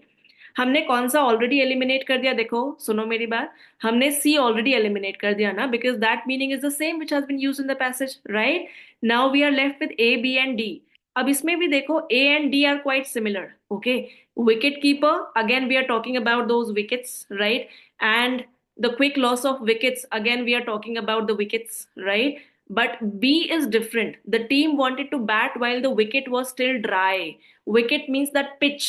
हमने कौन सा already eliminate कर दिया? देखो, सुनो मेरी बात. हमने सी ऑलरेडी एलिमिनेट कर दिया ना, because that meaning is the same which has been used in the passage, right? Now we are left with A, B and D. अब इसमें भी देखो A and D are quite similar. Okay. Wicket keeper, again we are talking about those wickets, right? And the quick loss of wickets, again we are talking about the wickets, right? But B is different. The team wanted to bat while the wicket was still dry. Wicket means that pitch,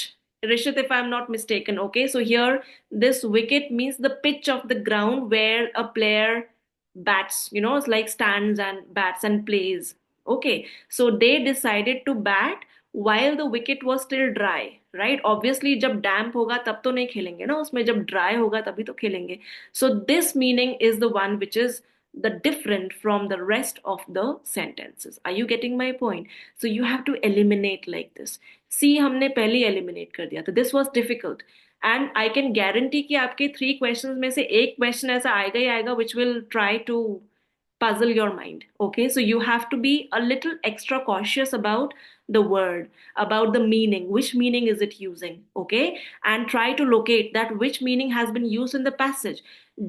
Rishit, if I'm not mistaken. Okay, so here this wicket means the pitch of the ground where a player bats, you know, it's like stands and bats and plays. Okay, so they decided to bat while the wicket was still dry, right? Obviously जब damp होगा तब तो नहीं खेलेंगे ना उसमें, जब dry होगा तभी तो खेलेंगे. So this meaning is the one which is the different from the rest of the sentences. Are you getting my point? So you have to eliminate like this. C हमने पहले eliminate कर दिया, तो this was difficult. And I can guarantee कि आपके 3 questions में से एक question ऐसा आएगा ही आएगा which will try to puzzle your mind. Okay, so you have to be a little extra cautious about the word, about the meaning, which meaning is it using. Okay, and try to locate that which meaning has been used in the passage.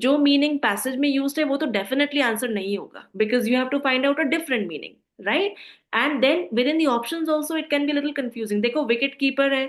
जो meaning passage में used है वो तो definitely answer नहीं होगा, because you have to find out a different meaning, right? And then within the options also it can be a little confusing. देखो, wicket keeper है,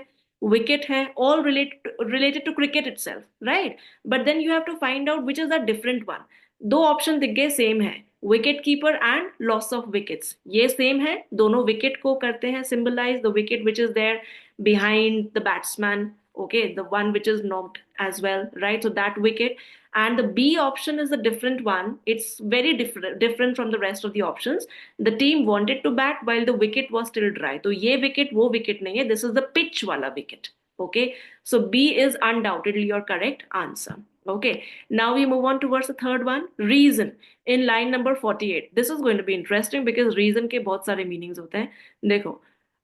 wicket है, all related to cricket itself, right? But then you have to find out which is the different one. दो option दिख गए, same है, wicket keeper and loss of wickets. ये same है, दोनों विकेट को करते हैं symbolise, the wicket which is there behind the batsman, okay, the one which is knocked as well, right? So that wicket. And the B option is a different one. It's very different from the rest of the options. The team wanted to bat while the wicket was still dry. So ये wicket वो wicket नहीं है. This is the pitch वाला wicket. Okay. So B is undoubtedly your correct answer. Okay. Now we move on towards the third one. Reason in line number 48. This is going to be interesting because reason के बहुत सारे meanings होते हैं. देखो,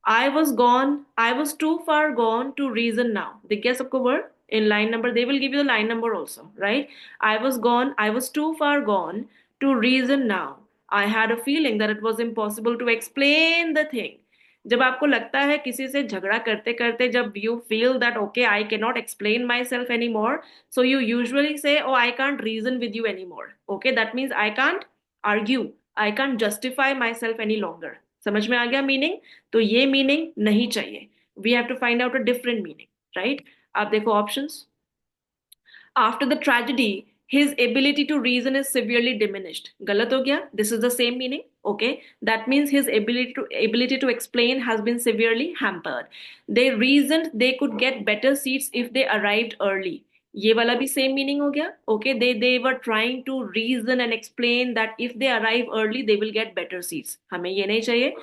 I was gone. I was too far gone to reason now. दिख गया सबको word? In line number, they will give you the line number also, right? I was gone. I was too far gone to reason now. I had a feeling that it was impossible to explain the thing. जब आपको लगता है किसी से झगड़ा करते करते, जब you feel that okay, I cannot explain myself anymore, so you usually say, oh, I can't reason with you anymore. Okay, that means I can't argue, I can't justify myself any longer. समझ में आ गया meaning? तो ये meaning नहीं चाहिए. We have to find out a different meaning, right? आप देखो options. After the tragedy, his ability to reason is severely diminished. Galat ho gaya? This is the same meaning. Okay. That means his ability to explain has been severely hampered. They reasoned they could get better seats if they arrived early. ये वाला भी same meaning हो गया. Okay. They were trying to reason and explain that if they arrive early, they will get better seats. हमें ये नहीं चाहिए.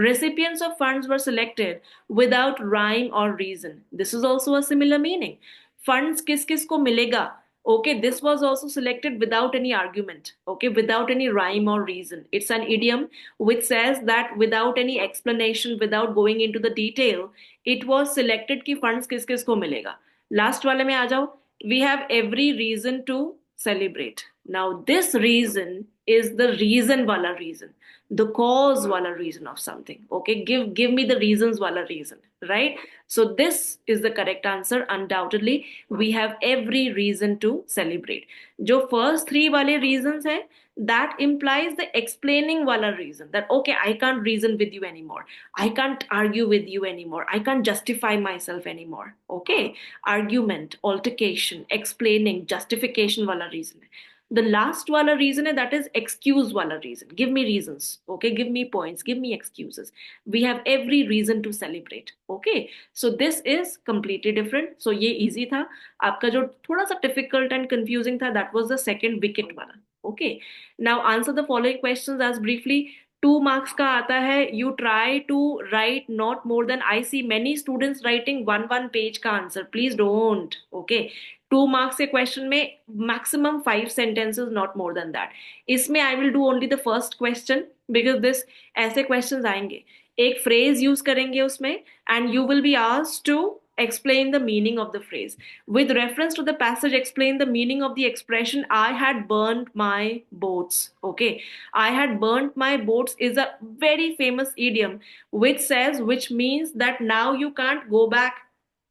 Recipients of funds were selected without rhyme or reason. This is also a similar meaning. Funds किस किस को मिलेगा? Okay, this was also selected without any argument, okay, without any rhyme or reason. It's an idiom which says that without any explanation, without going into the detail, it was selected कि funds किस किस को मिलेगा. Last वाले में आ जाओ. We have every reason to celebrate. Now this reason is the reason wala reason, the cause wala reason of something. Okay, give me the reasons wala reason, right? So this is the correct answer. Undoubtedly we have every reason to celebrate. जो first three वाले reasons है, that implies the explaining wala reason, that okay, I can't reason with you anymore, I can't argue with you anymore, I can't justify myself anymore. Okay, argument, altercation, explaining, justification wala reason है. The last wala reason है, that is excuse wala reason. Give me reasons. Okay, give me points, give me excuses. We have every reason to celebrate. Okay, so this is completely different. So ये easy था. आपका जो थोड़ा सा difficult and confusing था, that was the second wicket वाला. Okay, now answer the following questions as briefly. 2 marks का आता है. You try to write not more than, I see many students writing one page का answer. Please don't. Okay, 2 marks के question में maximum 5 sentences, not more than that. इसमें I will do only the first question because this ऐसे questions आएंगे. एक phrase use करेंगे उसमें and you will be asked to explain the meaning of the phrase. With reference to the passage, explain the meaning of the expression I had burned my boats. Okay, I had burnt my boats is a very famous idiom which means that now you can't go back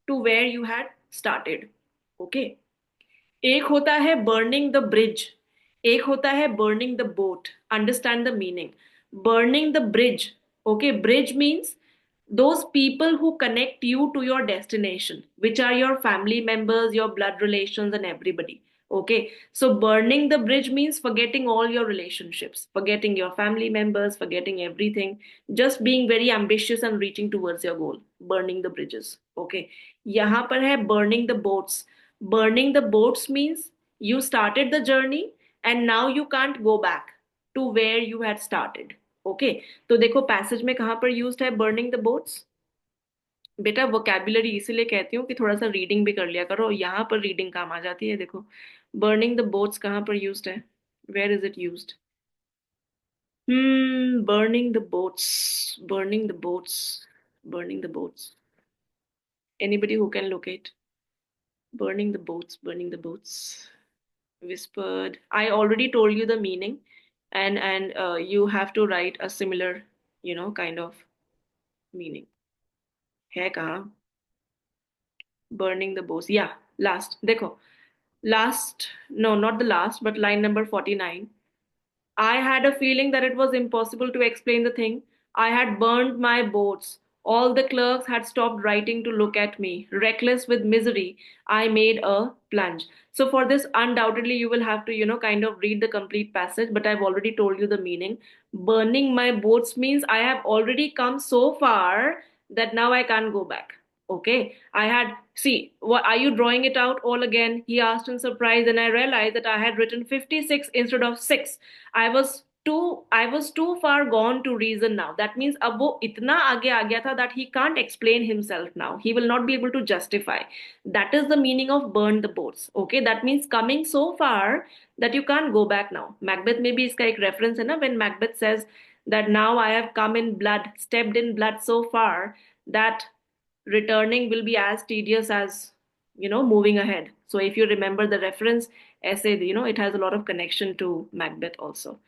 to where you had started. Okay, एक होता है burning the bridge, एक होता है burning the boat. Understand the meaning. Burning the bridge. Okay, bridge means those people who connect you to your destination, which are your family members, your blood relations, and everybody. Okay, so burning the bridge means forgetting all your relationships, forgetting your family members, forgetting everything, just being very ambitious and reaching towards your goal. Burning the bridges. Okay, यहाँ पर है burning the boats. Burning the boats means you started the journey and now you can't go back to where you had started. Okay, तो देखो passage में कहाँ पर used है burning the boats. बेटा वोकैबुलरी इसीलिए कहती हूँ कि थोड़ा सा रीडिंग भी कर लिया करो, यहाँ पर रीडिंग काम आ जाती है. देखो बर्निंग द बोट्स कहाँ पर यूज्ड है, where is it used? Burning the boats, burning the boats, burning the boats. Anybody who can locate burning the boats, burning the boats? Whispered. I already told you the meaning, and you have to write a similar, kind of meaning. है कहाँ? Burning the boats. Yeah, last. देखो, last. No, not the last, but line number 49. I had a feeling that it was impossible to explain the thing. I had burned my boats. All the clerks had stopped writing to look at me. Reckless with misery, I made a plunge. So for this, undoubtedly, you will have to, kind of read the complete passage, but I've already told you the meaning. Burning my boats means I have already come so far that now I can't go back. Okay, I had, see, what are you drawing it out all again? He asked in surprise, and I realized that I had written 56 instead of 6. I was too far gone to reason now. That means अब वो इतना आगे आ गया था that he can't explain himself now. He will not be able to justify. That is the meaning of burn the boats. Okay, that means coming so far that you can't go back now. Macbeth में भी इसका एक reference है ना, when Macbeth says that now I have come in blood, stepped in blood so far that returning will be as tedious as moving ahead. So if you remember the reference essay, it has a lot of connection to Macbeth also.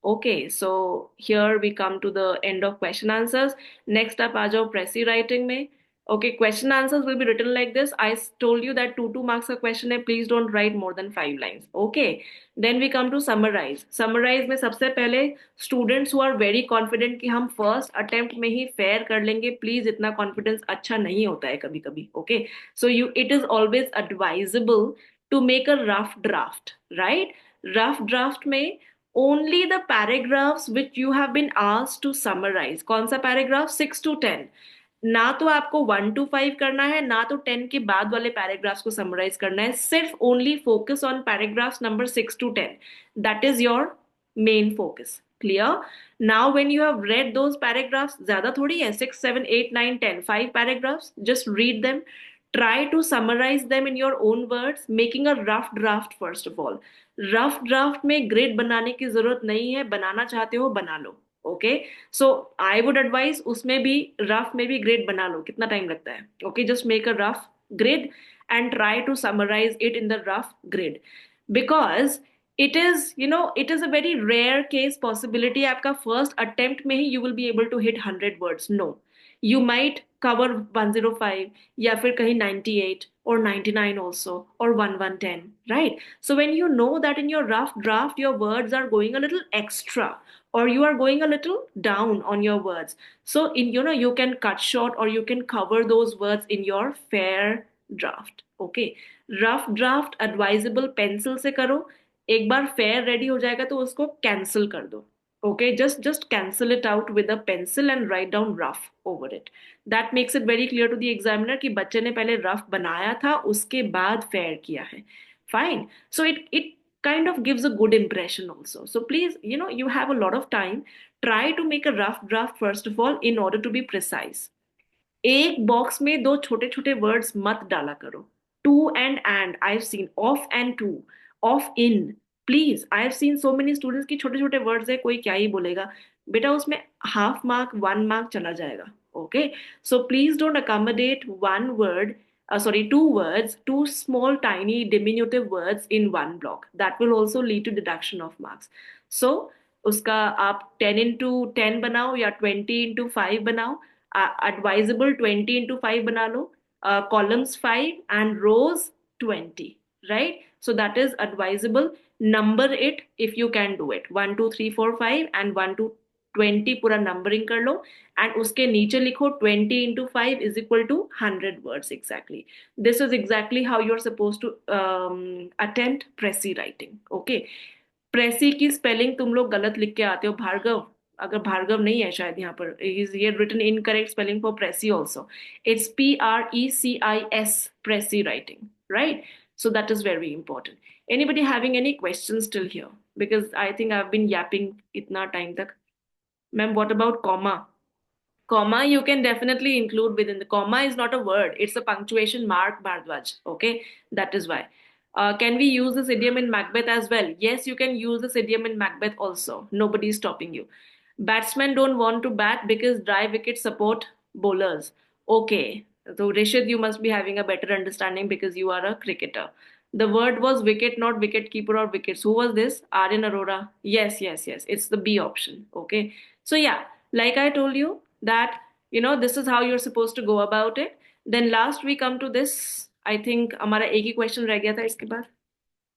Okay, so here we come to the end of question answers. Next up, आ जाओ Pressy writing में. Okay, question answers will be written like this. I told you that 2 marks का question है. Please don't write more than 5 lines. Okay. Then we come to summarize. Summarize में सबसे पहले students who are very confident कि हम first attempt में ही fair कर लेंगे. Please इतना confidence अच्छा नहीं होता है कभी कभी. Okay. So it is always advisable to make a rough draft, right? Rough draft में only the paragraphs which you have been asked to summarize. कौन सा paragraph? 6 to 10. ना तो आपको 1 to 5 करना है, ना तो 10 के बाद वाले पैराग्राफ्स को समराइज करना है. सिर्फ only focus on paragraphs number 6 to 10. That is your main focus. Clear? Now when you have read those paragraphs, ज्यादा थोड़ी है, 6, 7, 8, 9, 10, 5 paragraphs, just read them. Try to summarize them in your own words, making a rough draft first of all. Rough draft में grade बनाने की जरूरत नहीं है, बनाना चाहते हो बना लो. Okay, so I would advise उसमें भी, रफ में भी ग्रेड बना लो. कितना टाइम लगता है? Okay, just make a rough grade and try to summarise it in the rough grade. Because it is a very rare case possibility आपका first attempt में ही you will be able to hit 100 words. No, you might cover 105 या फिर कहीं 98 or 99 also, or 110, right? So when you know that in your rough draft your words are going a little extra, or you are going a little down on your words, so you can cut short or you can cover those words in your fair draft. Okay, rough draft advisable pencil से करो. एक बार fair ready हो जाएगा तो उसको cancel कर दो. Okay, just cancel it out with a pencil and write down rough over it. That makes it very clear to the examiner कि बच्चे ने पहले rough बनाया था, उसके बाद fair किया है. Fine. So it kind of gives a good impression also. So please, you have a lot of time. Try to make a rough draft first of all in order to be precise. एक box में दो छोटे छोटे words मत डाला करो. To and I have seen, of and to, of in. Please, I have seen so many students की छोटे छोटे वर्ड्स है, कोई क्या ही बोलेगा बेटा, उसमें हाफ मार्क 1 मार्क चला जाएगा. Okay, so please don't accommodate one word, sorry, 2 words, two small tiny diminutive words in one block. That will also lead to deduction of marks. So उसका आप 10 into 10 बनाओ या 20 into 5 बनाओ. Advisable 20 into 5 बना लो. Columns 5 and rows 20, right? So that is advisable. Number it if you can do it. 1 2 3 4 5 and 1 to 20 पूरा numbering कर लो. And उसके नीचे लिखो 20 into 5 is equal to 100 words exactly. This is exactly how you're supposed to attempt Pressy writing. Okay, प्रेसी की spelling तुम लोग गलत लिख के आते हो. भार्गव, अगर भार्गव नहीं है शायद यहाँ पर, इज ये written incorrect spelling for precis also. It's PRECIS, precis writing, right? So that is very important. Anybody having any questions still here? Because I think I've been yapping itna time tak. Ma'am, what about comma? Comma you can definitely include within. The comma is not a word, it's a punctuation mark, Bhardwaj. Okay, that is why. Can we use this idiom in Macbeth as well? Yes, you can use this idiom in Macbeth also. Nobody is stopping you. Batsmen don't want to bat because dry wickets support bowlers. Okay, so Rishit, you must be having a better understanding because you are a cricketer. The word was wicket, not wicket keeper or wickets. Who was this? Aryan Arora. Yes, yes, yes. It's the B option. Okay. So yeah, like I told you that, this is how you're supposed to go about it. Then last we come to this. I think हमारा एक ही question रह गया था इसके बाद.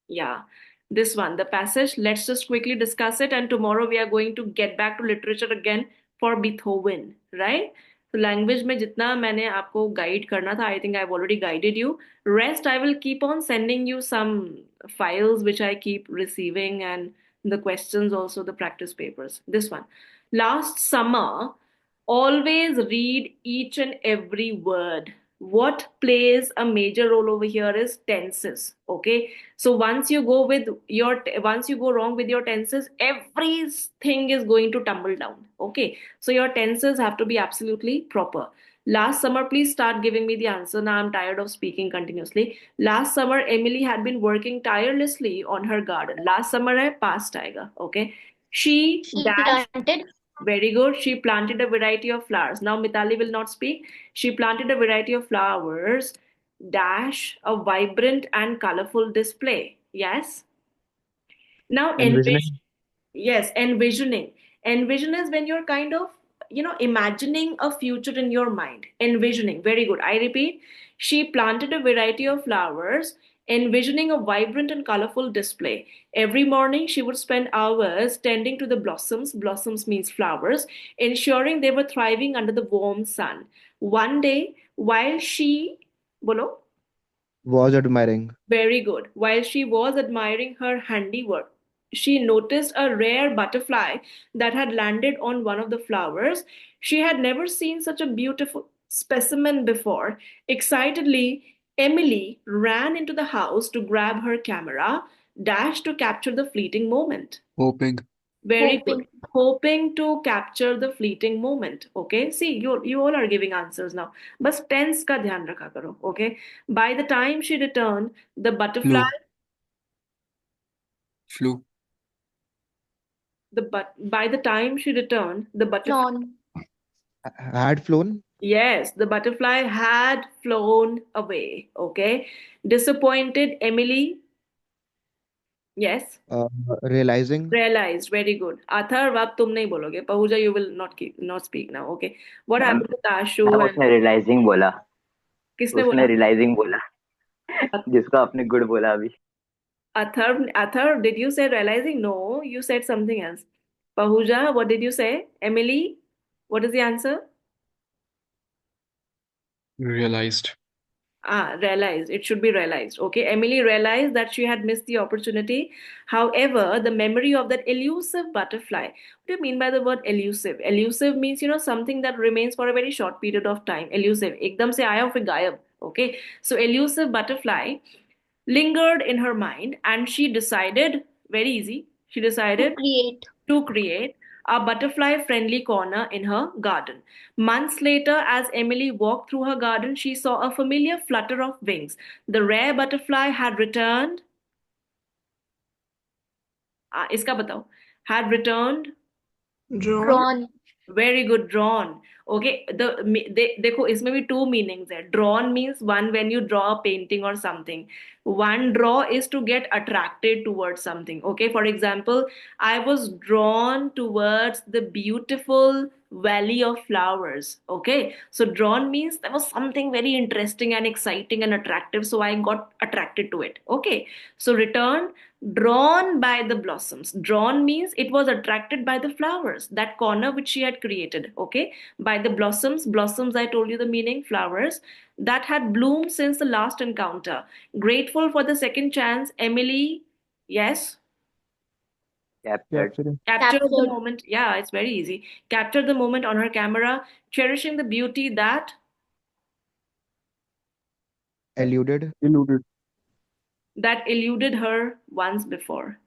Yeah, this one, the passage. Let's just quickly discuss it, and tomorrow we are going to get back to literature again for Beethoven, right? So language में जितना मैंने आपको guide करना था, I think I've already guided you. Rest, I will keep on sending you some files which I keep receiving, and the questions also, the practice papers. This one. Last summer, always read each and every word. what plays a major role over here is tenses. Okay, so once you go wrong with your tenses, everything is going to tumble down. Okay, so your tenses have to be absolutely proper. Last summer, please start giving me the answer. Now I'm tired of speaking continuously. Last summer, Emily had been working tirelessly on her garden. Last summer hai past aayega. Okay, she She dash. planted. Very good. She planted a variety of flowers. Now Mitali will not speak. She planted a variety of flowers, dash, a vibrant and colorful display. Yes. Now envision. Envisioning. Yes, envisioning. Envision is when you're kind of, imagining a future in your mind. Envisioning. Very good. I repeat, she planted a variety of flowers, envisioning a vibrant and colorful display. Every morning, she would spend hours tending to the blossoms. Blossoms means flowers, ensuring they were thriving under the warm sun. One day, while she, bolo, Was admiring. very good. While she was admiring her handiwork, she noticed a rare butterfly that had landed on one of the flowers. She had never seen such a beautiful specimen before. Excitedly, Emily ran into the house to grab her camera, dashed to capture the fleeting moment. Hoping. Very good. Hoping. Hoping to capture the fleeting moment. Okay. See, you all are giving answers now. Bas tense ka dhyan rakha karo. Okay. By the time she returned, the butterfly, Flew. by the time she returned, the butterfly, Flown. Had flown. yes, the butterfly had flown away. Okay. Disappointed, Emily, yes, Realizing. realized. Very good. Atharv, अब तुम नहीं बोलोगे. Pahuja, you will not speak now. Okay. What ma'am happened to Tashu ma'am and उसने realising बोला, किसने उसने बोला? Realising बोला जिसको आपने गुड बोला अभी. Atharv, did you say realizing? No, you said something else. Pahuja, what did you say? Emily, what is the answer? Realized. Realized. It should be realized. Okay. Emily realized that she had missed the opportunity. However, the memory of that elusive butterfly. What do you mean by the word elusive? Elusive means, something that remains for a very short period of time. Elusive. Ekdam se aaya फिर गायब. Okay. So elusive butterfly lingered in her mind, and she decided, very easy, she To decided create. to create a butterfly friendly corner in her garden. Months later, as Emily walked through her garden, she saw a familiar flutter of wings. The rare butterfly had returned. इसका बताओ. Had returned. Drawn. Very good, drawn. Okay, देखो इसमें भी two meanings है. Drawn means one when you draw a painting or something. One draw is to get attracted towards something. Okay, for example, I was drawn towards the beautiful valley of flowers. Okay, so drawn means there was something very interesting and exciting and attractive, so I got attracted to it. Okay, so return, drawn by the blossoms. Drawn means it was attracted by the flowers, that corner which she had created. Okay, by the blossoms. Blossoms, I told you the meaning, flowers that had bloomed since the last encounter. Grateful for the second chance, Emily, yes, captured. Capturing. captured the Captured. moment. Yeah, it's very easy. Captured the moment on her camera, cherishing the beauty Eluded. Eluded. that eluded her once before.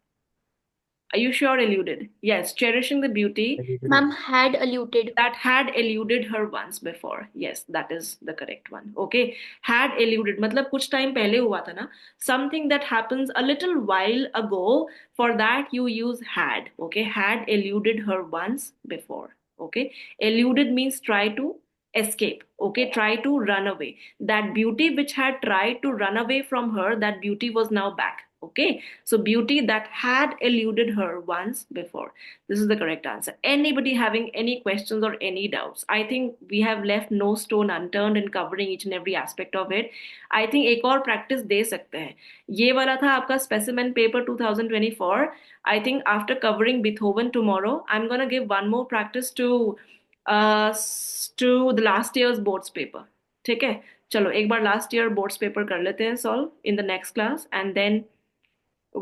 Are you sure eluded? Yes, cherishing the beauty Eluded. Ma'am had alluded. that had eluded her once before. Yes, that is the correct one. Okay, had eluded मतलब कुछ time पहले हुआ था ना. Something that happens a little while ago. For that you use had. Okay, had eluded her once before. Okay, eluded means try to escape. Okay, try to run away. That beauty which had tried to run away from her, that beauty was now back. Okay, so beauty that had eluded her once before. This is the correct answer. Anybody having any questions or any doubts? I think we have left no stone unturned in covering each and every aspect of it. I think एक और practice दे सकते हैं. ये वाला था आपका specimen paper 2024. I think after covering Beethoven tomorrow, I'm gonna give one more practice to the last year's boards paper. ठीक है? चलो एक बार last year boards paper कर लेते हैं solve in the next class, and then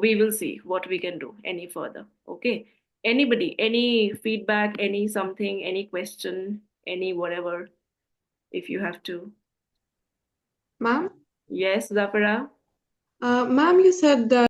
we will see what we can do any further. Okay. Anybody, any feedback, any something, any question, any whatever, if you have to. Ma'am? Yes, Zafira. Ma'am, you said that